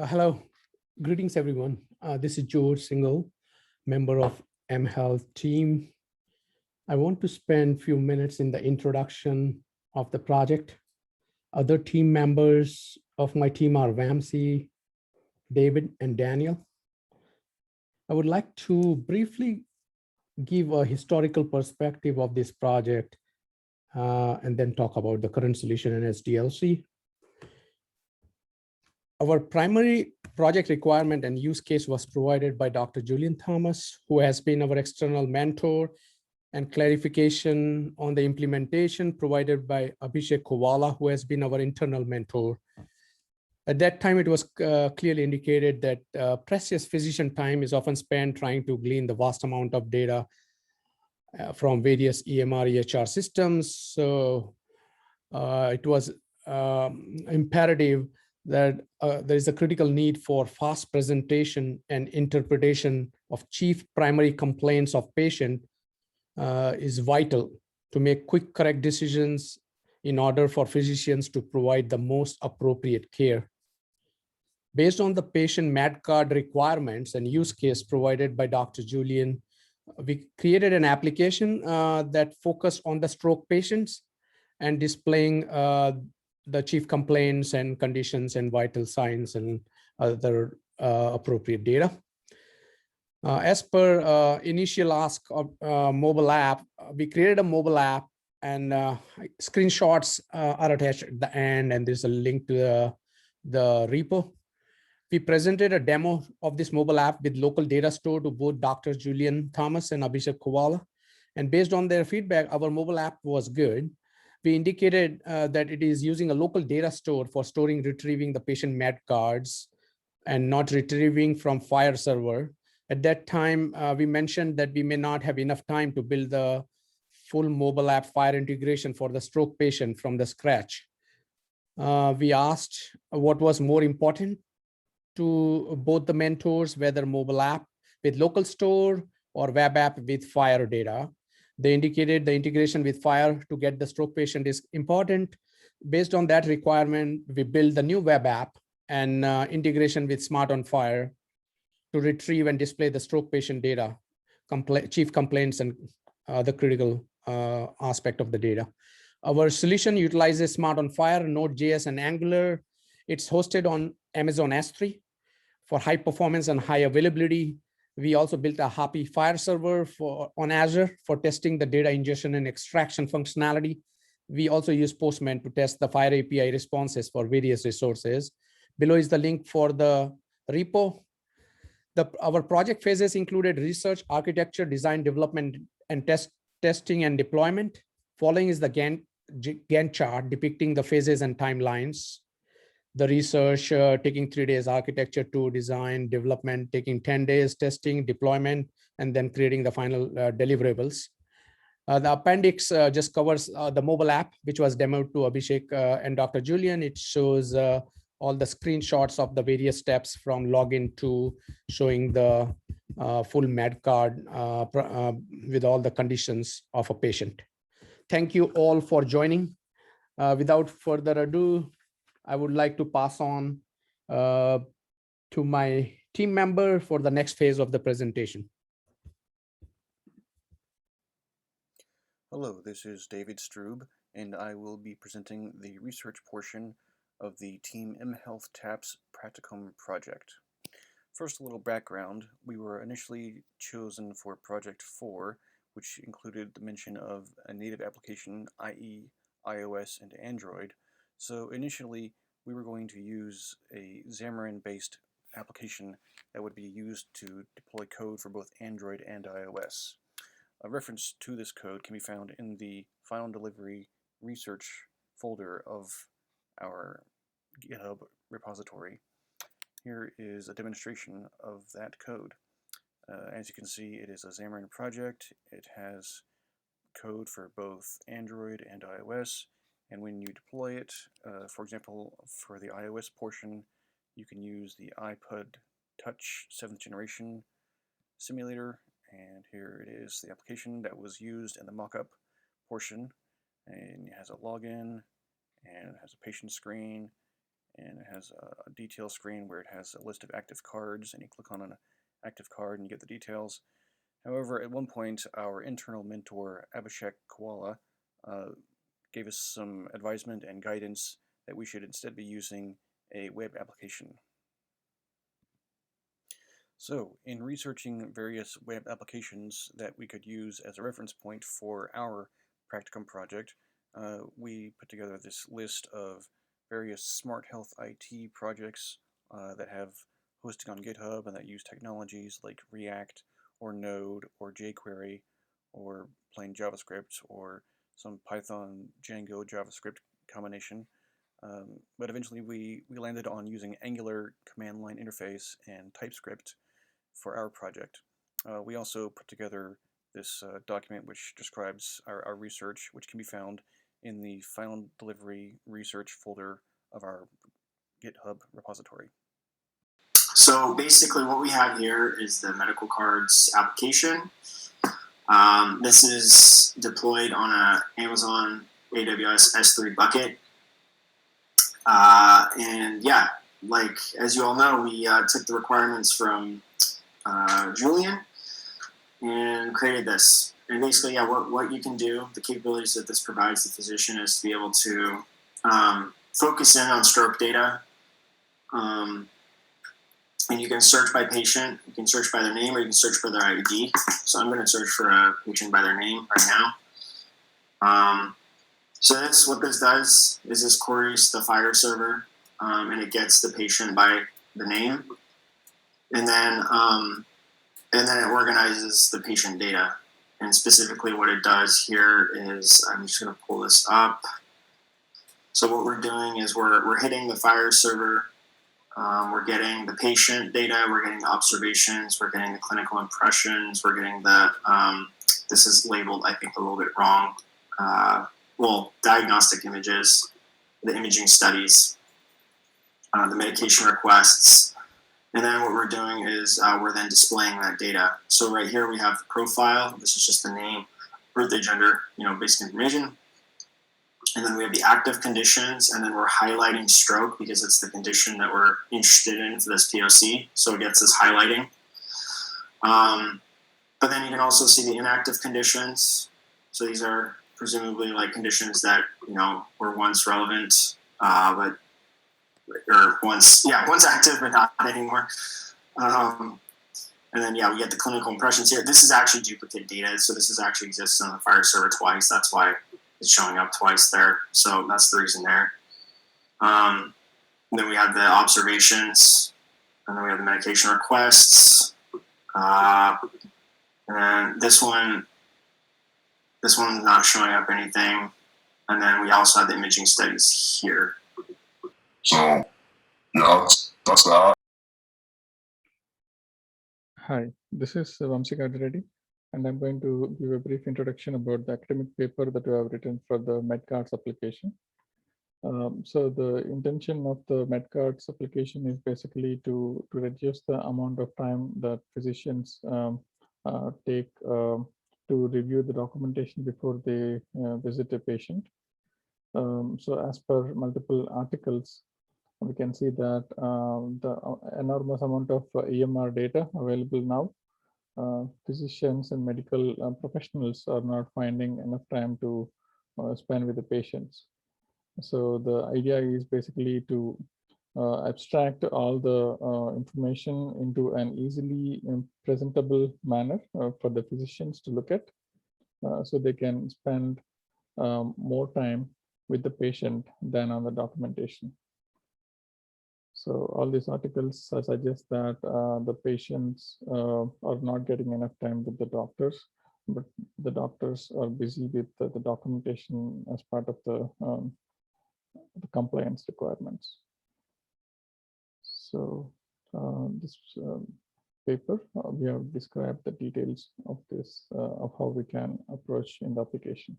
Hello, greetings everyone. This is George Single, member of mHealth team. I want to spend a few minutes in the introduction of the project. Other team members of my team are Vamsi, David, and Daniel. I would like to briefly give a historical perspective of this project and then talk about the current solution in SDLC. Our primary project requirement and use case was provided by Dr. Julian Thomas, who has been our external mentor, and clarification on the implementation provided by Abhishek Kovala, who has been our internal mentor. At that time, it was clearly indicated that precious physician time is often spent trying to glean the vast amount of data from various EMR, EHR systems. So it was imperative that there is a critical need for fast presentation and interpretation of chief primary complaints of patient is vital to make quick, correct decisions in order for physicians to provide the most appropriate care. Based on the patient med card requirements and use case provided by Dr. Julian, we created an application that focused on the stroke patients and displaying the chief complaints and conditions and vital signs and other appropriate data. As per initial ask of mobile app, we created a mobile app and screenshots are attached at the end, and there's a link to the repo. We presented a demo of this mobile app with local data store to both Dr. Julian Thomas and Abhishek Kovala. And based on their feedback, our mobile app was good. We indicated that it is using a local data store for storing, retrieving the patient med cards and not retrieving from FHIR server. At that time, we mentioned that we may not have enough time to build the full mobile app FHIR integration for the stroke patient from the scratch. We asked what was more important to both the mentors, whether mobile app with local store or web app with FHIR data. They indicated the integration with FHIR to get the stroke patient is important. Based on that requirement, we built the new web app and integration with Smart on FHIR to retrieve and display the stroke patient data, chief complaints, and the critical aspect of the data. Our solution utilizes Smart on FHIR, Node.js, and Angular. It's hosted on Amazon S3 for high performance and high availability. We also built a Happy FHIR server on Azure for testing the data ingestion and extraction functionality. We also use Postman to test the FHIR API responses for various resources. Below is the link for the repo. Our project phases included research, architecture, design, development, and testing and deployment. Following is the Gantt chart depicting the phases and timelines. The research taking 3 days, architecture 2, design, development taking 10 days, testing, deployment, and then creating the final deliverables. The appendix just covers the mobile app, which was demoed to Abhishek and Dr. Julian. It shows all the screenshots of the various steps from login to showing the full med card with all the conditions of a patient. Thank you all for joining. Without further ado, I would like to pass on to my team member for the next phase of the presentation. Hello, this is David Strube, and I will be presenting the research portion of the Team mHealthTap's Practicum project. First, a little background. We were initially chosen for Project 4, which included the mention of a native application, i.e. iOS and Android. So initially, we were going to use a Xamarin-based application that would be used to deploy code for both Android and iOS. A reference to this code can be found in the Final Delivery research folder of our GitHub repository. Here is a demonstration of that code. As you can see, it is a Xamarin project. It has code for both Android and iOS, and when you deploy it, for example, for the iOS portion, you can use the iPod Touch 7th generation simulator, and here it is, the application that was used in the mockup portion, and it has a login, and it has a patient screen, and it has a detail screen where it has a list of active cards, and you click on an active card and you get the details. However, at one point, our internal mentor, Abhishek Koala, gave us some advisement and guidance that we should instead be using a web application. So, in researching various web applications that we could use as a reference point for our practicum project, we put together this list of various smart health IT projects that have hosting on GitHub and that use technologies like React or Node or jQuery or plain JavaScript or some Python, Django, JavaScript combination. But eventually we landed on using Angular command line interface and TypeScript for our project. We also put together this document which describes our research, which can be found in the final delivery research folder of our GitHub repository. So basically what we have here is the medical cards application. This is deployed on a Amazon AWS S3 bucket. And yeah, like as you all know, we took the requirements from Julian and created this. And basically, yeah, what you can do, the capabilities that this provides the physician is to be able to focus in on stroke data. And you can search by patient, you can search by their name, or you can search for their ID. So I'm going to search for a patient by their name right now. So that's what this does, is this queries the Fire server, and it gets the patient by the name. And then it organizes the patient data. And specifically what it does here is, I'm just going to pull this up. So what we're doing is we're hitting the Fire server. We're getting the patient data, we're getting the observations, we're getting the clinical impressions, we're getting the, this is labeled, I think, a little bit wrong. Diagnostic images, the imaging studies, the medication requests. And then what we're doing is we're then displaying that data. So right here we have the profile. This is just the name, birthday, gender, basic information. And then we have the active conditions, and then we're highlighting stroke because it's the condition that we're interested in for this POC. So it gets this highlighting. But then you can also see the inactive conditions. So these are presumably like conditions that, were once relevant, once active, but not anymore. And then, we get the clinical impressions here. This is actually duplicate data. So this is actually exists on the Fire server twice. That's why it's showing up twice there. So that's the reason there. And then we have the observations, and then we have the medication requests. And then this one's not showing up anything. And then we also have the imaging studies here. So yeah, that's that. Hi, this is Vamsika Reddy, and I'm going to give a brief introduction about the academic paper that we have written for the MedCards application. So the intention of the MedCards application is basically to reduce the amount of time that physicians take to review the documentation before they visit a patient. So as per multiple articles, we can see that the enormous amount of EMR data available now, physicians and medical professionals are not finding enough time to spend with the patients. So the idea is basically to abstract all the information into an easily presentable manner for the physicians to look at, so they can spend more time with the patient than on the documentation. So all these articles suggest that the patients are not getting enough time with the doctors, but the doctors are busy with the documentation as part of the compliance requirements. So this paper, we have described the details of this, of how we can approach in the application.